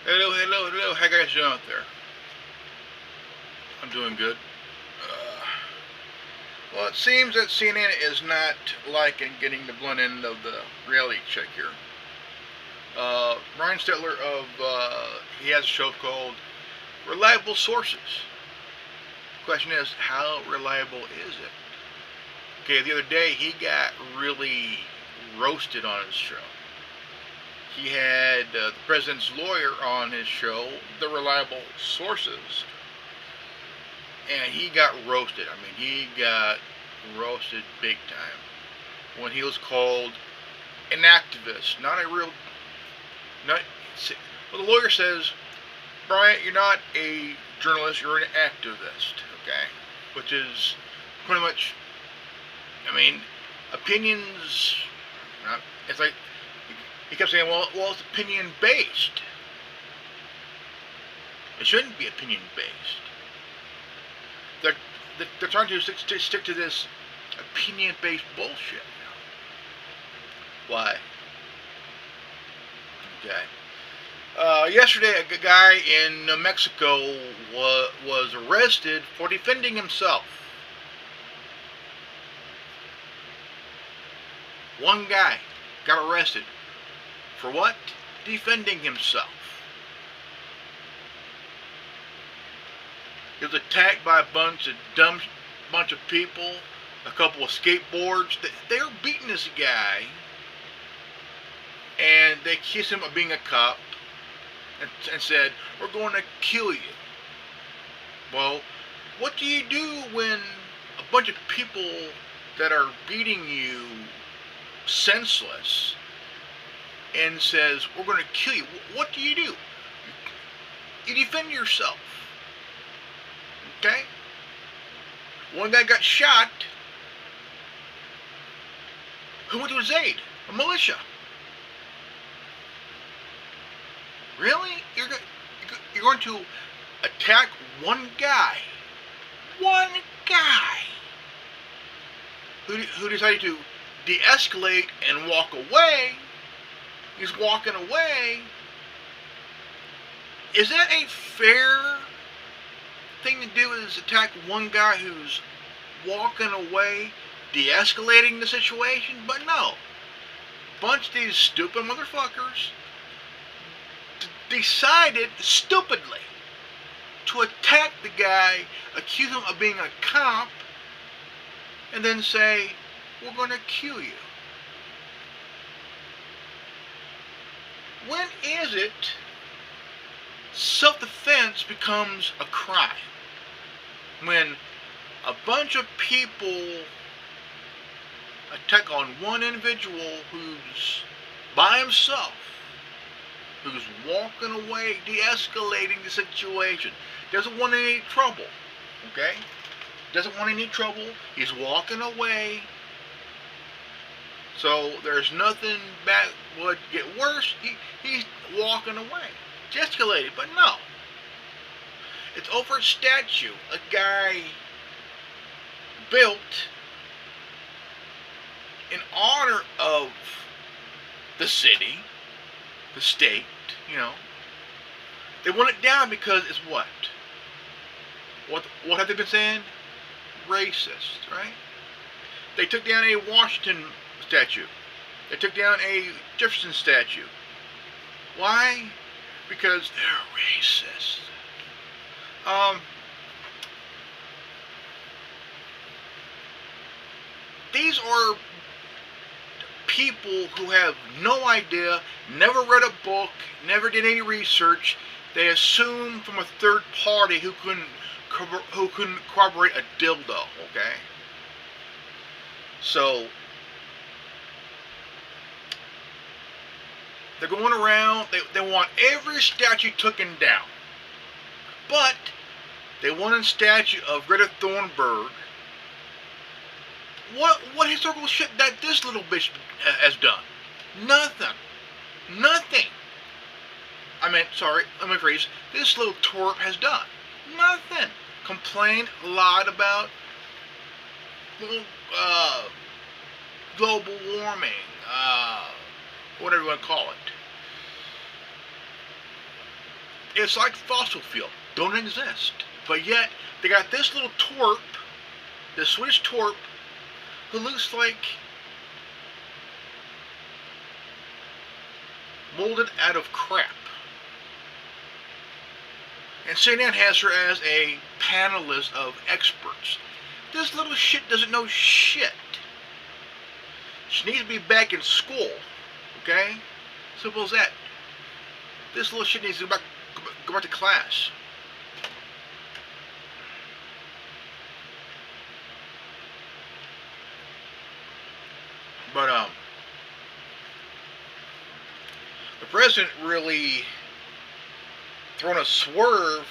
Hello, hello, hello. How you guys doing out there? I'm doing good. Uh, well, it seems that CNN is not liking getting the blunt end of the reality check here. Brian Stetler he has a show called Reliable Sources. Question is, how reliable is it? Okay, the other day he got really roasted on his show. He had the president's lawyer on his show, The Reliable Sources, and he got roasted. I mean, he got roasted big time when he was called an activist, not a real. Not well. The lawyer says, Bryant, you're not a journalist. You're an activist. Okay, which is pretty much. I mean, opinions. It's like he kept saying, well, it's opinion based. It shouldn't be opinion based. They're they're trying to stick to this opinion-based bullshit. Why? Okay. Yesterday, a guy in New Mexico was arrested for defending himself. One guy got arrested for what? Defending himself. He was attacked by a bunch of people, a couple of skateboards. They were beating this guy, and they accused him of being a cop, and said, "We're going to kill you." Well, what do you do when a bunch of people that are beating you senseless and says, "We're going to kill you"? What do? You defend yourself. Okay? One guy got shot. Who went to his aid? A militia. Really? You're going to attack one guy? One guy who decided to de-escalate and walk away. He's walking away. Is that a fair thing to do? Is attack one guy who's walking away, de-escalating the situation? But no. Bunch of these stupid motherfuckers decided stupidly to attack the guy, accuse him of being a cop, and then say, "We're going to kill you." When is it self-defense becomes a crime? When a bunch of people attack on one individual who's by himself, who's walking away, de-escalating the situation, doesn't want any trouble, okay? Doesn't want any trouble. He's walking away. So there's nothing that would get worse. He's walking away. It's escalated, but no. It's over a statue a guy built in honor of the city, the state, you know. They want it down because it's what? What have they been saying? Racist, right? They took down a Washington statue. They took down a Jefferson statue. Why? Because they're racist. These are people who have no idea, never read a book, never did any research. They assume from a third party who couldn't corroborate a dildo, okay? So they're going around, they want every statue taken down. But they want a statue of Greta Thunberg. What historical shit that this little bitch has done? Nothing. Nothing. Let me rephrase. This little twerp has done nothing. Complained, lied about global warming, whatever you want to call it. It's like fossil fuel. Don't exist. But yet, they got this little twerp, this Swedish twerp, who looks like molded out of crap. And CNN has her as a panelist of experts. This little shit doesn't know shit. She needs to be back in school. Okay? Simple as that. This little shit needs to go back to class. But the president really thrown a thrown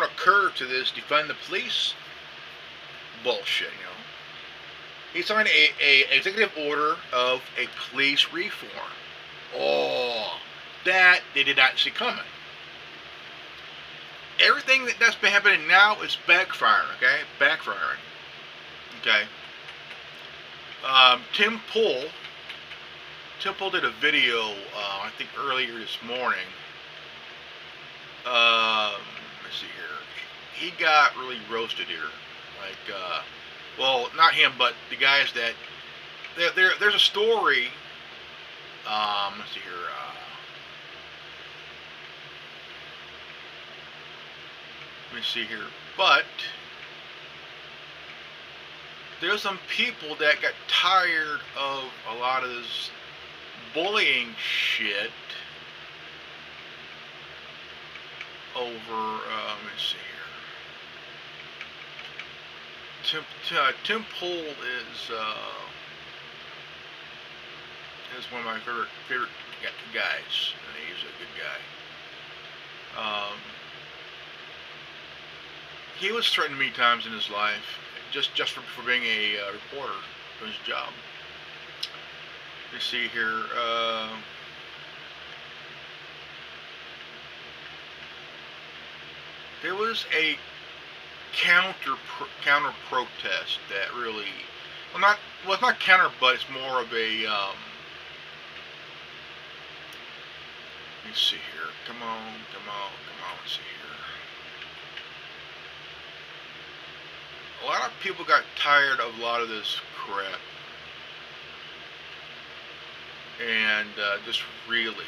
a curve to this defund the police bullshit. He signed a executive order of a police reform. Oh, that they did not see coming. Everything that's been happening now is backfiring. Okay, backfiring. Okay. Tim Pool did a video, I think earlier this morning. Let's see here. He got really roasted here. Like, well, not him, but the guys that there's a story. Let's see here. Let me see here. But there's some people that got tired of a lot of this bullying shit over, let me see here. Tim Pool is one of my favorite guys. He's a good guy. He was threatened many times in his life, just for being a reporter for his job. Let's see here. There was a counter protest that really, it's not counter, but it's more of a let's see here. Come on. Let's see here. A lot of people got tired of a lot of this crap, and just really.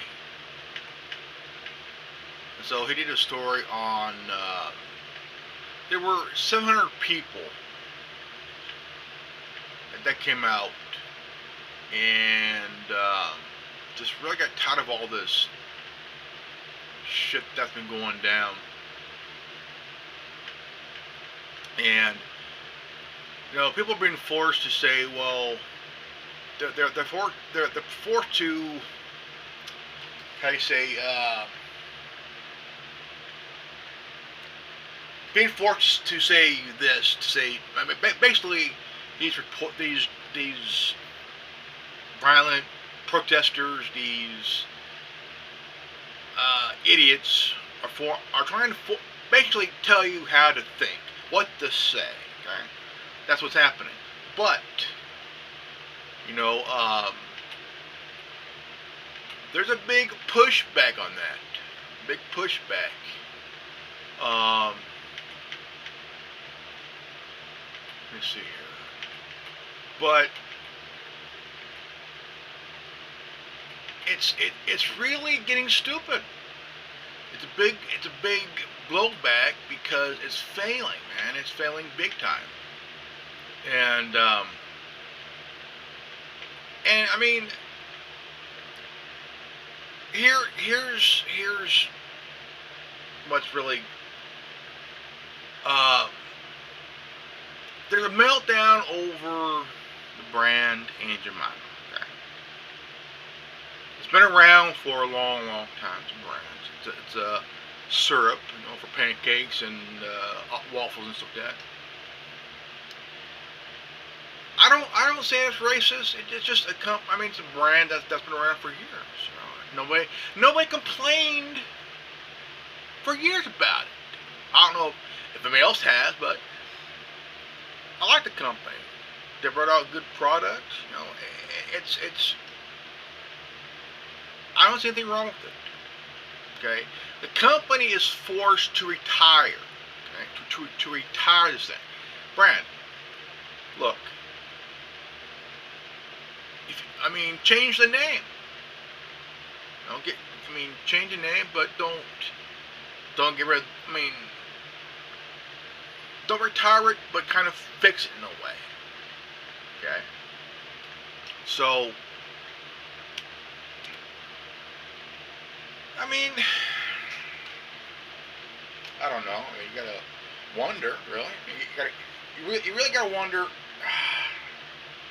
So he did a story on. There were 700 people that came out, and just really got tired of all this shit that's been going down. And people are being forced to say, well, they're forced to, how do you say, being forced to say this, basically these violent protesters, these idiots are trying to basically tell you how to think, what to say. Okay, that's what's happening. But there's a big pushback on that. Big pushback. Let me see here. But it's really getting stupid. It's a big blowback because it's failing, man. It's failing big time. And I mean, here's what's really there's a meltdown over the brand Aunt Jemima. Okay, it's been around for a long time. It's a brand. It's a syrup, for pancakes and waffles and stuff like that. I don't say it's racist. It's just it's a brand that's been around for years. Nobody complained for years about it. I don't know if anybody else has, but I like the company. They brought out good products. I don't see anything wrong with it. Okay, the company is forced to retire. Okay, to retire this thing. Brand, look. Change the name. Change the name, but don't get rid of, don't retire it, but kind of fix it in a way. Okay? So, I don't know. You gotta wonder, really. You really gotta wonder.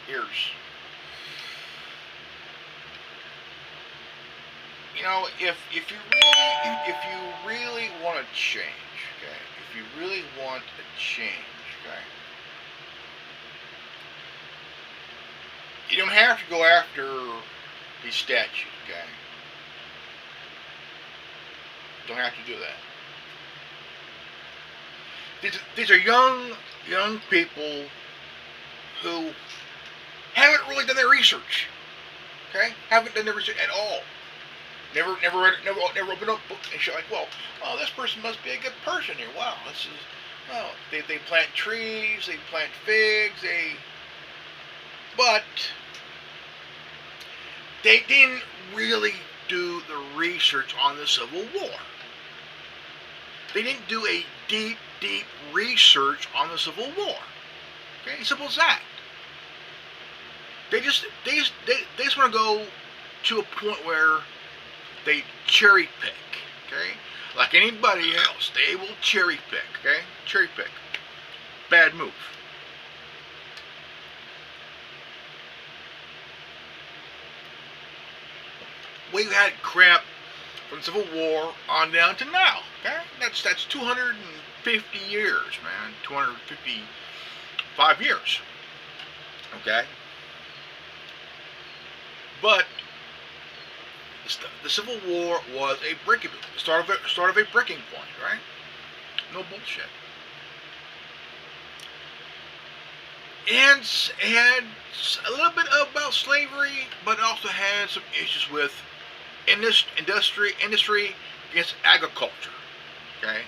Here's, if you really want to change, okay, if you really want a change, okay, you don't have to go after these statues, okay. Don't have to do that. These are young people who haven't really done their research. Okay, haven't done their research at all. Never opened up a book and shit like, well, oh, this person must be a good person here. Wow, this is, oh, they plant trees, they plant figs, but they didn't really do the research on the Civil War. They didn't do a deep research on the Civil War. Okay, simple as that. They just want to go to a point where they cherry pick, okay? Like anybody else, they will cherry pick, okay? Cherry pick. Bad move. We've had crap from the Civil War on down to now, okay? That's 250 years, man. 255 years, okay? But the Civil War was a start of a breaking point, right? No bullshit. And had a little bit about slavery, but also had some issues with industry against agriculture. Okay,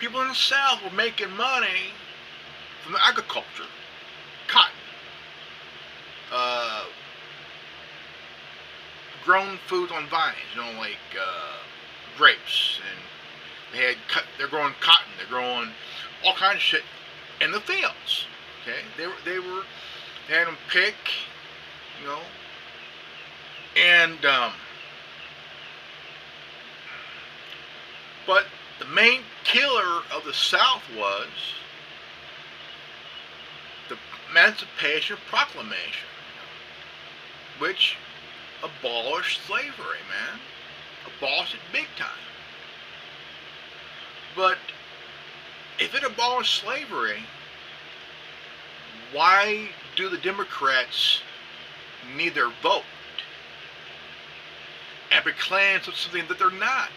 people in the South were making money from the agriculture, cotton, grown foods on vines, like grapes, and they're growing cotton, they're growing all kinds of shit in the fields. Okay, they had them pick, and but the main killer of the South was the Emancipation Proclamation, which abolished slavery, man. Abolished it big time. But if it abolished slavery, why do the Democrats need their vote and proclaim something that they're not?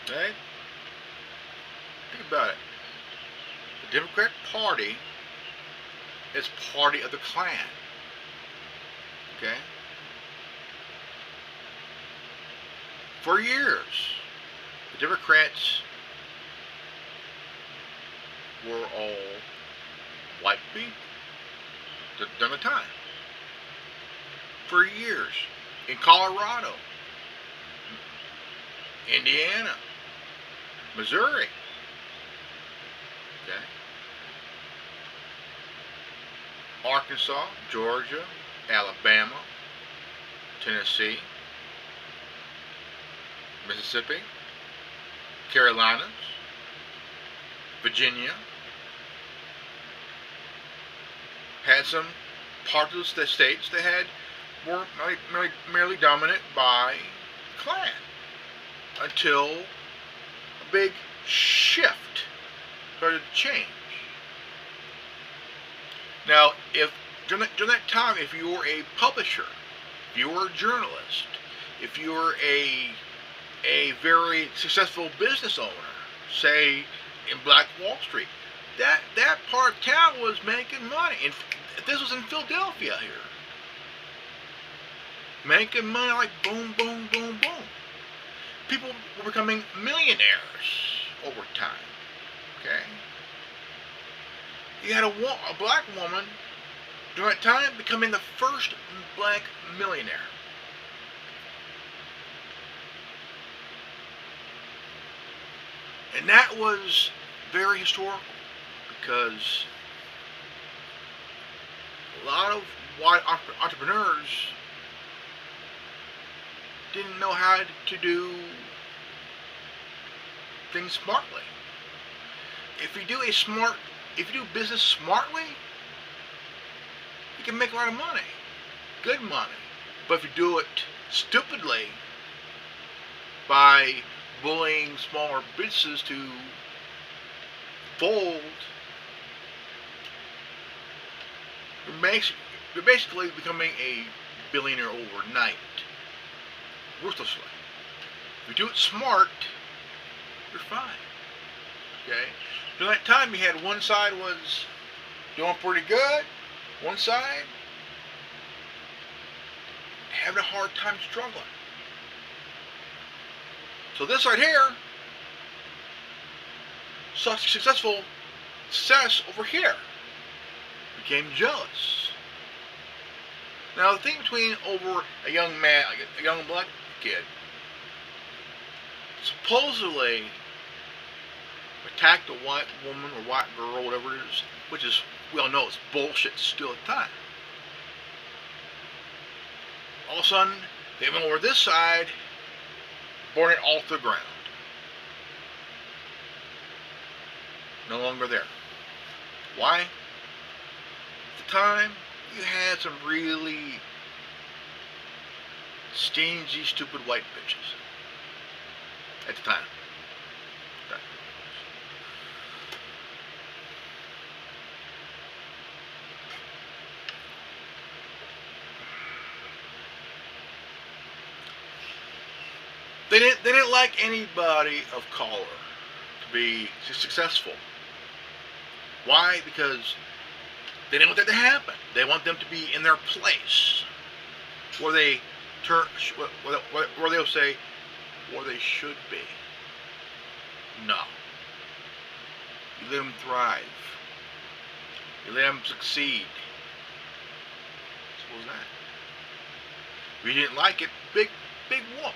Okay? Think about it. The Democrat Party is party of the Klan. Okay? For years, the Democrats were all white people during the time. For years. In Colorado, Indiana, Missouri. Okay? Arkansas, Georgia, Alabama, Tennessee, Mississippi, Carolinas, Virginia. Had some parts of the states that were merely dominant by Klan until a big shift started to change. Now, if during that time, if you were a publisher, if you were a journalist, if you were a very successful business owner, say in Black Wall Street, that part of town was making money. And this was in Philadelphia here. making money like boom, boom, boom, boom. People were becoming millionaires over time. Okay? You had a black woman during that time becoming the first black millionaire. And that was very historical because a lot of white entrepreneurs didn't know how to do things smartly. If you do business smartly, you can make a lot of money, good money. But if you do it stupidly, by bullying smaller businesses to fold, you're basically becoming a billionaire overnight, ruthlessly. If you do it smart, you're fine. Okay? During that time, you had one side was doing pretty good, one side having a hard time struggling. So this right here, success over here, became jealous. Now the thing between over a young man, a young black kid, supposedly attacked a white woman or white girl, whatever it is, which is, we all know it's bullshit still at the time. All of a sudden, they went over this side, burn it all to the ground. No longer there. Why? At the time, you had some really stingy, stupid white bitches. At the time. Okay. They didn't like anybody of color to be successful. Why? Because they didn't want that to happen. They want them to be in their place, where they where they'll say where they should be. No. You let them thrive. You let them succeed. What was that? If you didn't like it, big whoop.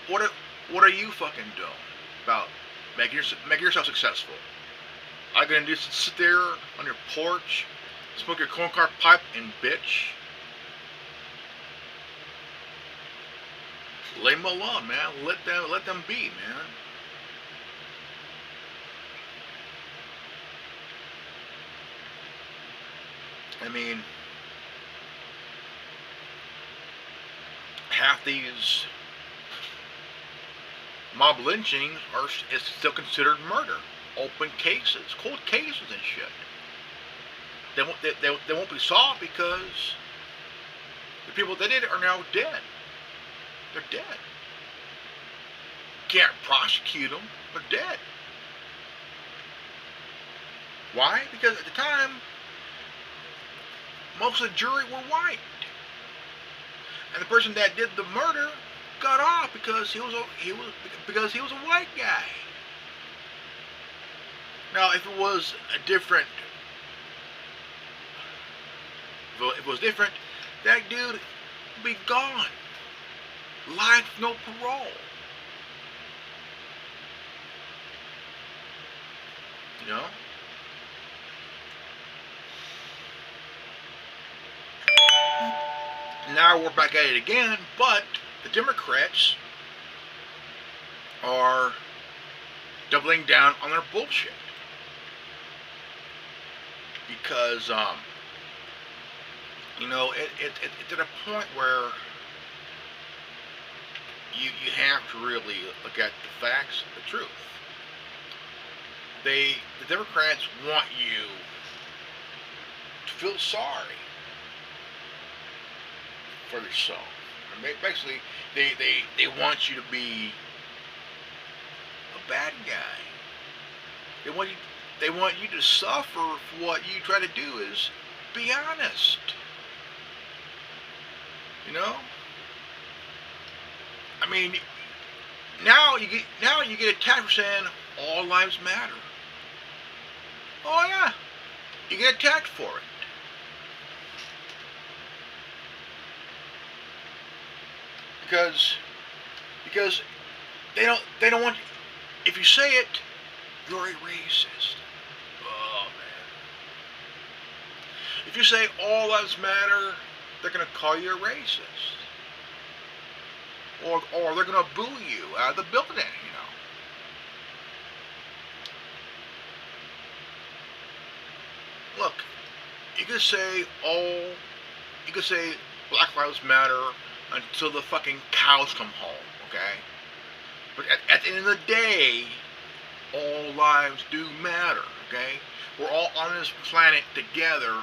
What are you fucking doing about making yourself successful? Are you gonna just sit there on your porch, smoke your corncob pipe, and bitch? Leave them alone, man. Let them be, man. I mean, half these mob lynchings is still considered murder. Open cases, cold cases and shit. They won't be solved because the people that did it are now dead. They're dead. Can't prosecute them. They're dead. Why? Because at the time, most of the jury were white, and the person that did the murder got off because he was a white guy. Now, if it was different, that dude would be gone. Life, no parole. You know? Now we're back at it again, but the Democrats are doubling down on their bullshit. Because, you know, it's at a point where you have to really look at the facts, the truth. The Democrats want you to feel sorry for yourself. And basically, they want you to be a bad guy. They want you to suffer for what you try to do is be honest. You know? I mean, now you get attacked for saying all lives matter. Oh yeah, you get attacked for it. Because they don't want, if you say it, you're a racist. Oh man. If you say all lives matter, they're gonna call you a racist. Or they're gonna boo you out of the building, you know. Look, you could say Black Lives Matter until the fucking cows come home, okay? But at the end of the day, all lives do matter, okay? We're all on this planet together.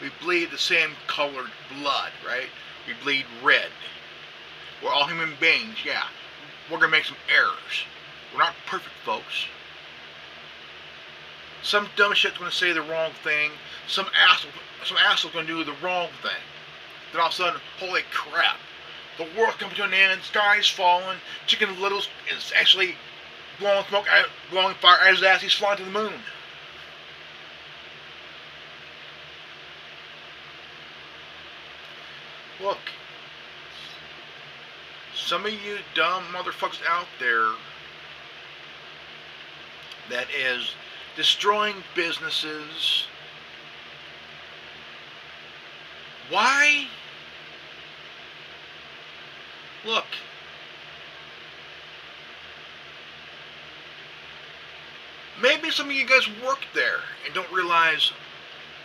We bleed the same colored blood, right? We bleed red. We're all human beings, yeah. We're gonna make some errors. We're not perfect, folks. Some dumb shit's gonna say the wrong thing. Some asshole's gonna do the wrong thing. Then all of a sudden, holy crap, the world's coming to an end, the sky's falling, Chicken Little is actually blowing fire out of his ass, he's flying to the moon. Look, some of you dumb motherfuckers out there that is destroying businesses. Why? Look, maybe some of you guys work there and don't realize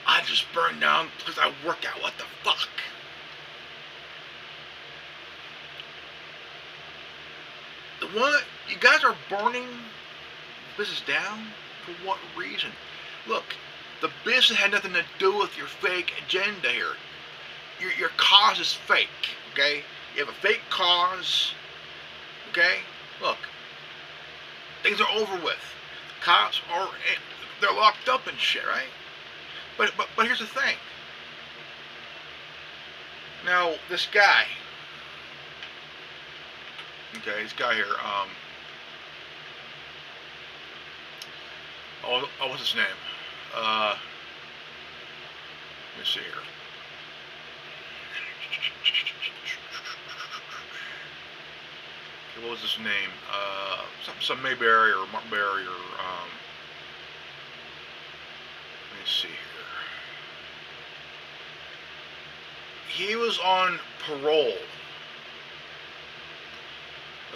I just burned down because I work out. What the fuck? You guys are burning business down for what reason? Look, the business had nothing to do with your fake agenda here. Your cause is fake, okay? You have a fake cause, okay? Look, things are over with. The cops they're locked up and shit, right? But here's the thing. Now, this guy, okay, this guy here, what's his name? Let me see here. Okay, what was his name? Some Mayberry or Markberry or let me see here. He was on parole.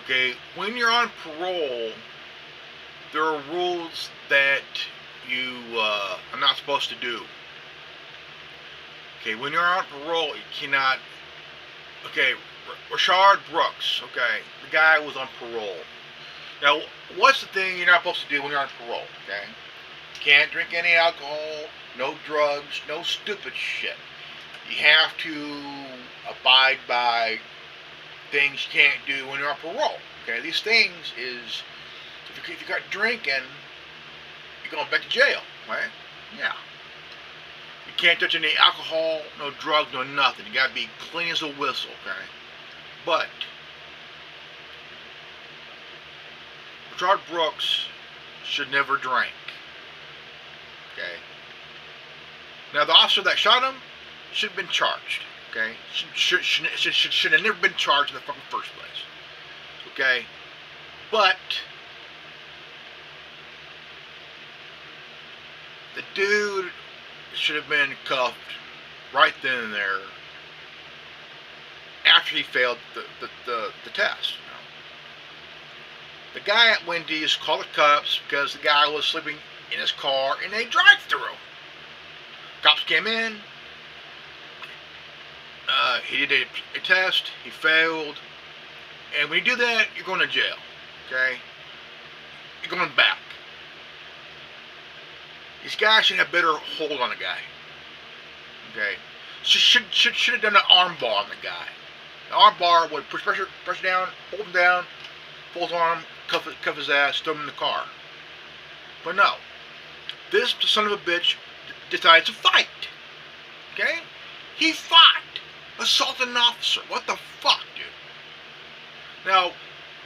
Okay, when you're on parole, there are rules that you are not supposed to do. Okay, when you're on parole, you cannot. Okay, Rashard Brooks. Okay, the guy was on parole. Now, what's the thing you're not supposed to do when you're on parole? Okay, you can't drink any alcohol, no drugs, no stupid shit. You have to abide by things you can't do when you're on parole. Okay, these things is, if you got drinking, you're going back to jail, right? Yeah. You can't touch any alcohol, no drugs, no nothing. You gotta be clean as a whistle, okay? But Rashard Brooks should never drink. Okay. Now the officer that shot him should have been charged. Okay. Should have never been charged in the fucking first place. Okay. But the dude should have been cuffed right then and there after he failed the test. You know. The guy at Wendy's called the cops because the guy was sleeping in his car in a drive-thru. Cops came in. He did a test. He failed. And when you do that, you're going to jail. Okay? You're going back. These guys should have better hold on the guy. Okay? Should have done an arm bar on the guy. The arm bar would push pressure down, hold him down, pull his arm, cuff his ass, throw him in the car. But no. This son of a bitch decides to fight. Okay? He fought. Assaulted an officer. What the fuck, dude? Now,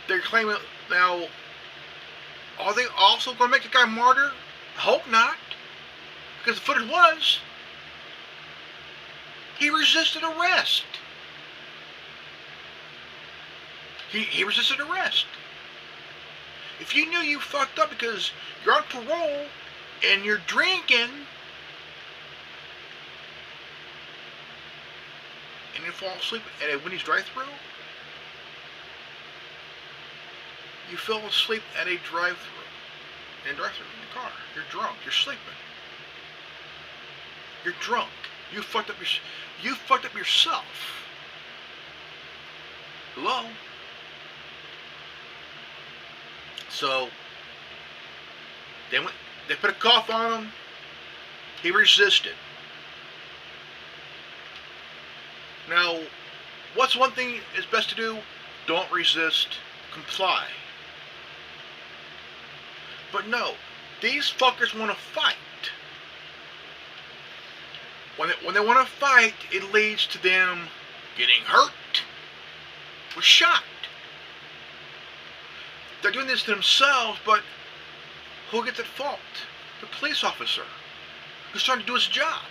they're claiming, now, are they also going to make the guy martyr? I hope not. Because the footage was, he resisted arrest. He resisted arrest. If you knew you fucked up because you're on parole and you're drinking and you fall asleep at a Wendy's drive-thru, you fell asleep at a drive-thru, in your car. You're drunk. You're sleeping. You're drunk. You fucked up yourself. Hello? So they put a cuff on him. He resisted. Now, what's one thing is best to do? Don't resist, comply. But no, these fuckers want to fight. When they want to fight, it leads to them getting hurt or shot. They're doing this to themselves, but who gets at fault? The police officer who's trying to do his job.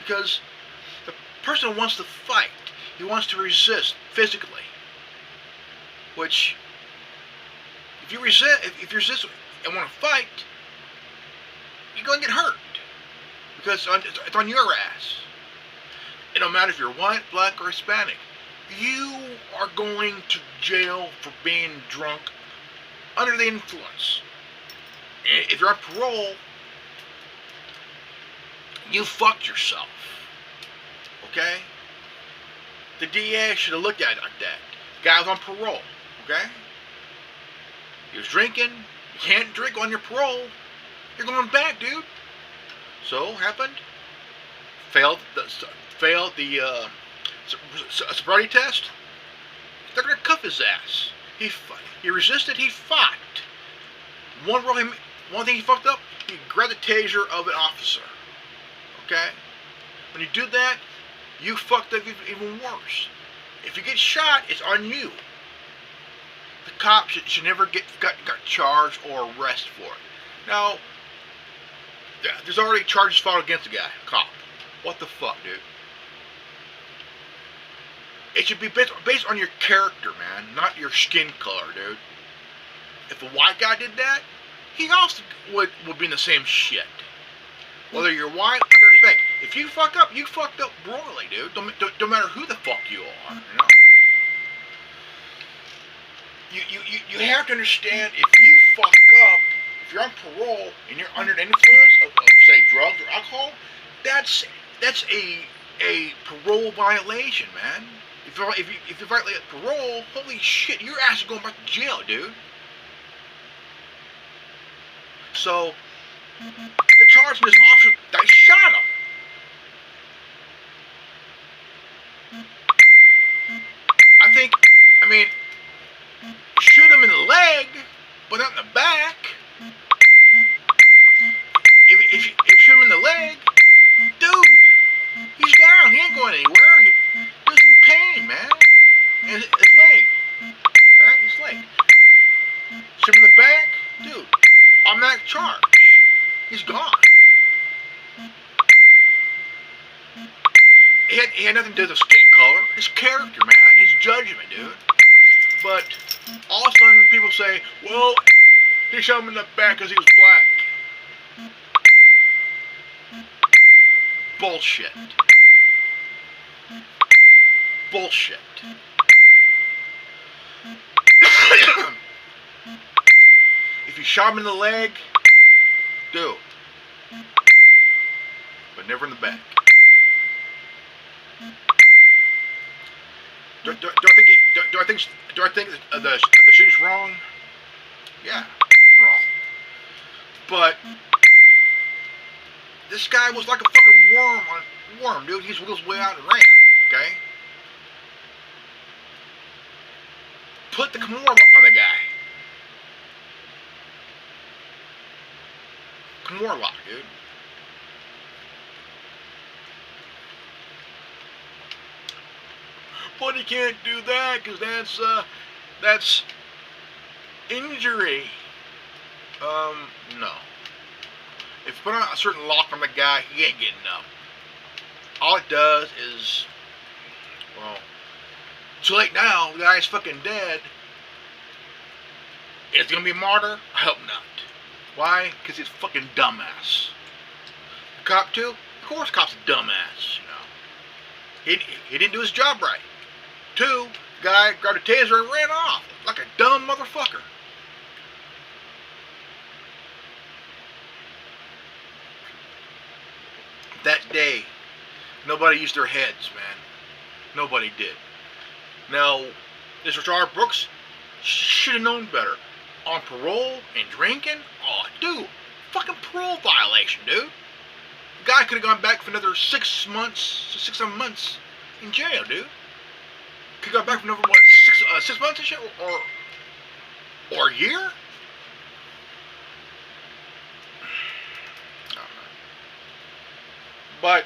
Because the person wants to fight. He wants to resist physically. Which, if you resist and want to fight, you're going to get hurt. Because it's on your ass. It don't matter if you're white, black, or Hispanic. You are going to jail for being drunk under the influence. If you're on parole, you fucked yourself. Okay? The DA should have looked at it like that. The guy was on parole. Okay? He was drinking. You can't drink on your parole. You're going back, dude. So, happened. Failed the sobriety test. They're going to cuff his ass. He resisted, he fought. One thing he fucked up, he grabbed the taser of an officer. Okay? When you do that, you fucked up even worse. If you get shot, it's on you. The cops should never got charged or arrested for it. Now, there's already charges filed against the guy, cop. What the fuck, dude? It should be based on your character, man, not your skin color, dude. If a white guy did that, he also would be in the same shit. Whether you're white or Hispanic. If you fuck up, you fucked up royally, dude. Don't matter who the fuck you are, you know? You have to understand, if you fuck up, if you're on parole and you're under the influence of say, drugs or alcohol, that's a parole violation, man. If you violate parole, holy shit, your ass is going back to jail, dude. So, they're charging this officer that shot him. I mean, shoot him in the leg, but not in the back. If you shoot him in the leg, dude, he's down. He ain't going anywhere. He's in pain, man. And his leg. Alright, his leg. Shoot him in the back, dude. Automatic charge. He's gone. He had nothing to do with his skin color. His character, man. His judgment, dude. But all of a sudden, people say, well, he shot him in the back because he was black. Bullshit. Bullshit. If you shot him in the leg, do. But never in the back. Do I think the shooting's wrong? Yeah, it's wrong. But this guy was like a fucking worm, dude. He wiggled his way out and ran. Okay. Put the Kimura lock on the guy. Kimura lock, dude. But he can't do that because that's That's injury. No. If you put on a certain lock on the guy, he ain't getting up. All it does is, well, too late now. The guy's fucking dead. Is he gonna be a martyr? I hope not. Why? Because he's a fucking dumbass. Cop too? Of course, cop's a dumbass. He didn't do his job right. Two, guy grabbed a taser and ran off like a dumb motherfucker. That day, nobody used their heads, man. Nobody did. Now, this Richard Brooks should have known better. On parole and drinking? Oh, dude, fucking parole violation, dude. The guy could have gone back for another 6 months, 7 months in jail, dude. Could have gone back for another, what, 6 months and shit? Or a year? But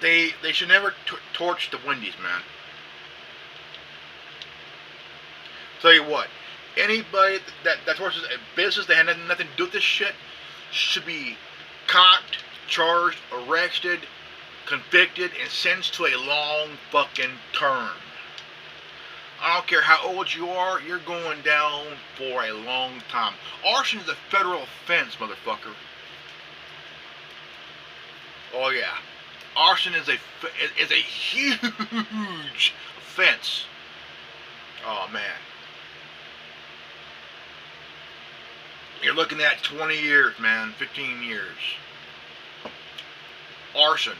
they should never torch the Wendy's, man. Tell you what, anybody that torches a business that had nothing to do with this shit should be caught, charged, arrested, convicted, and sentenced to a long fucking term. I don't care how old you are, you're going down for a long time. Arson is a federal offense, motherfucker. Oh yeah, arson is a huge offense. Oh man, you're looking at 20 years, man, 15 years. Arson.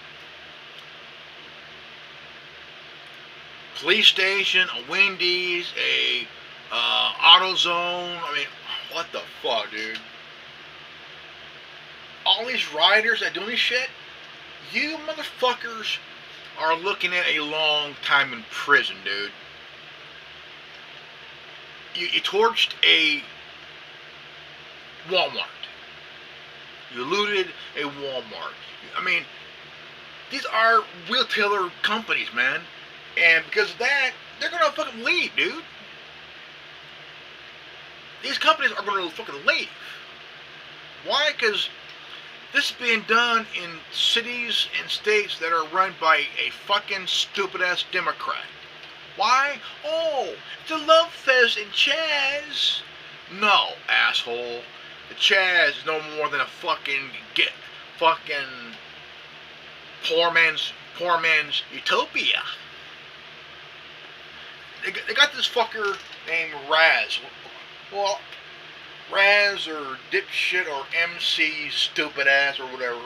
Police station, a Wendy's, a AutoZone. I mean, what the fuck, dude? All these riders that do this shit. You motherfuckers are looking at a long time in prison, dude. You torched a Walmart. You looted a Walmart. I mean, these are retailer companies, man. And because of that, they're gonna fucking leave, dude. These companies are gonna fucking leave. Why? Because this is being done in cities and states that are run by a fucking stupid-ass Democrat. Why? Oh, it's a love fest in Chaz. No, asshole. The Chaz is no more than a fucking poor man's utopia. They got this fucker named Raz. Well, Raz or dipshit or MC stupid ass or whatever.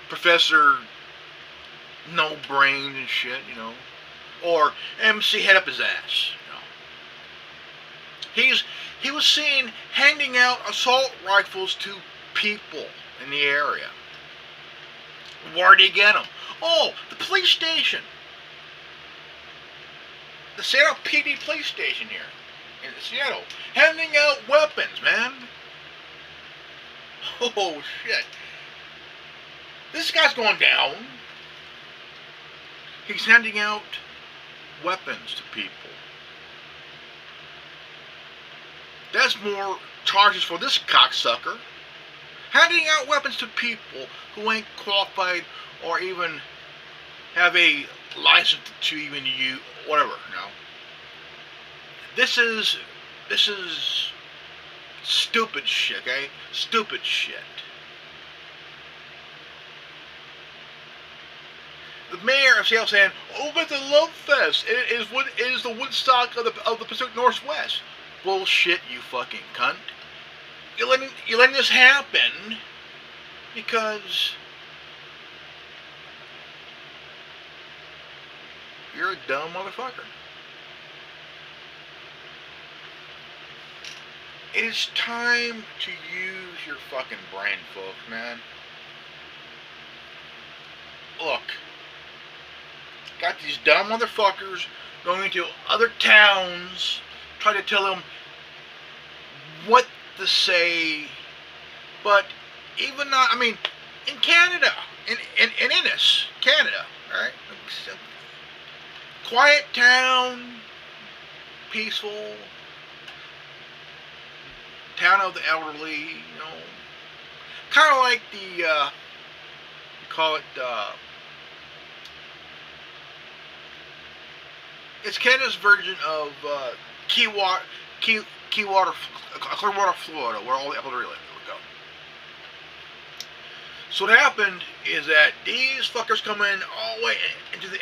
Professor no brains and shit, you know. Or MC head up his ass, you know. He was seen handing out assault rifles to people in the area. Where'd he get them? Oh, the police station. The Seattle PD police station here in Seattle, handing out weapons, man. Oh shit! This guy's going down. He's handing out weapons to people. That's more charges for this cocksucker. Handing out weapons to people who ain't qualified or even have a license to even use, whatever, you know. This is stupid shit, okay? Stupid shit. The mayor of Seattle saying, "Oh, but the Love Fest, it is the Woodstock of the Pacific Northwest." Bullshit, you fucking cunt. You're letting this happen because you're a dumb motherfucker. It is time to use your fucking brain, folks, man. Look, got these dumb motherfuckers going to other towns, trying to tell them what to say, but even not, I mean, in Canada, in Ennis, Canada, alright? quiet town, peaceful, town of the elderly, you know, kind of like the, you call it, it's Canada's version of Clearwater, Florida, where all the elderly live. There we go. So what happened is that these fuckers come in all the way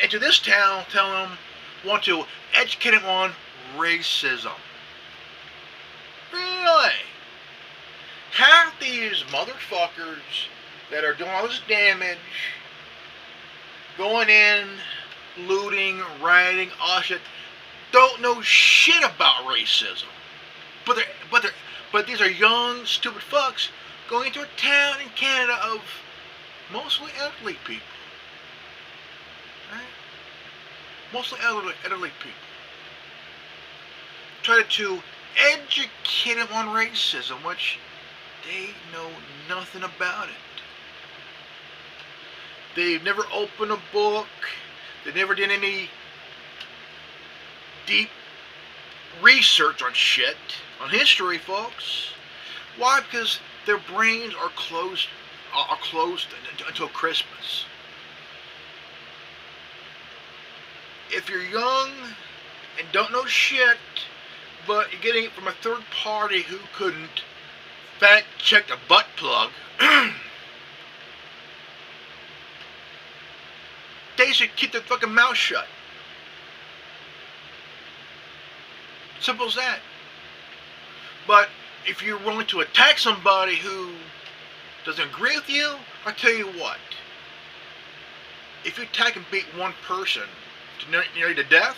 into this town, tell them, want to educate them on racism. Really? Half these motherfuckers that are doing all this damage, going in, looting, rioting, all shit, don't know shit about racism. But these are young, stupid fucks going into a town in Canada of mostly elderly people. Right? Mostly elderly people. Try to educate them on racism, which they know nothing about it. They've never opened a book. They never did any deep research on shit, on history, folks. Why? Because their brains are closed until Christmas. If you're young and don't know shit, but you're getting it from a third party who couldn't fact check a butt plug, they should keep their fucking mouth shut. Simple as that. But if you're willing to attack somebody who doesn't agree with you, I tell you what. If you attack and beat one person to nearly to death,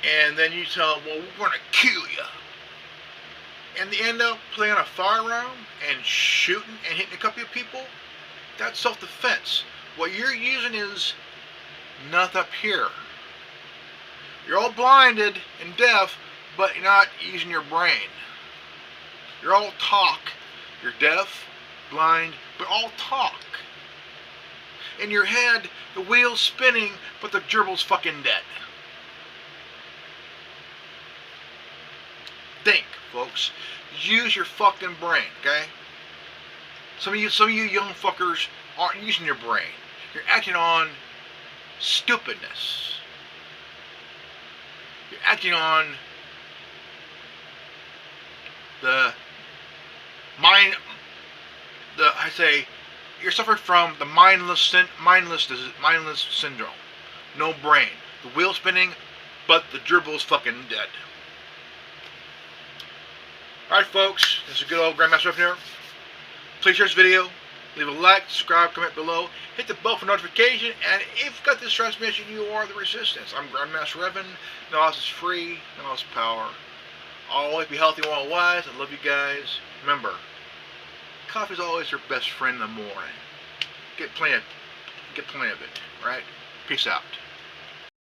and then you tell them, well, we're going to kill you, and they end up playing a firearm and shooting and hitting a couple of people, that's self-defense. What you're using is nothing up here. You're all blinded and deaf, but you're not using your brain. You're all talk. You're deaf, blind, but all talk. In your head, the wheel's spinning, but the gerbil's fucking dead. Think, folks. Use your fucking brain, okay? Some of you young fuckers aren't using your brain. You're acting on stupidness. You're acting on you're suffering from the mindless syndrome. No brain. The wheel spinning, but the gerbil's fucking dead. Alright, folks, this is good old Grandmaster up here. Please share this video, leave a like, subscribe, comment below, hit the bell for notification, and if you've got this transmission, you are the resistance. I'm Grandmaster Evan. Knowledge is free, knowledge is power. Always be healthy and well wise. I love you guys. Remember, coffee is always your best friend in the morning. Get plenty of it, right? Peace out.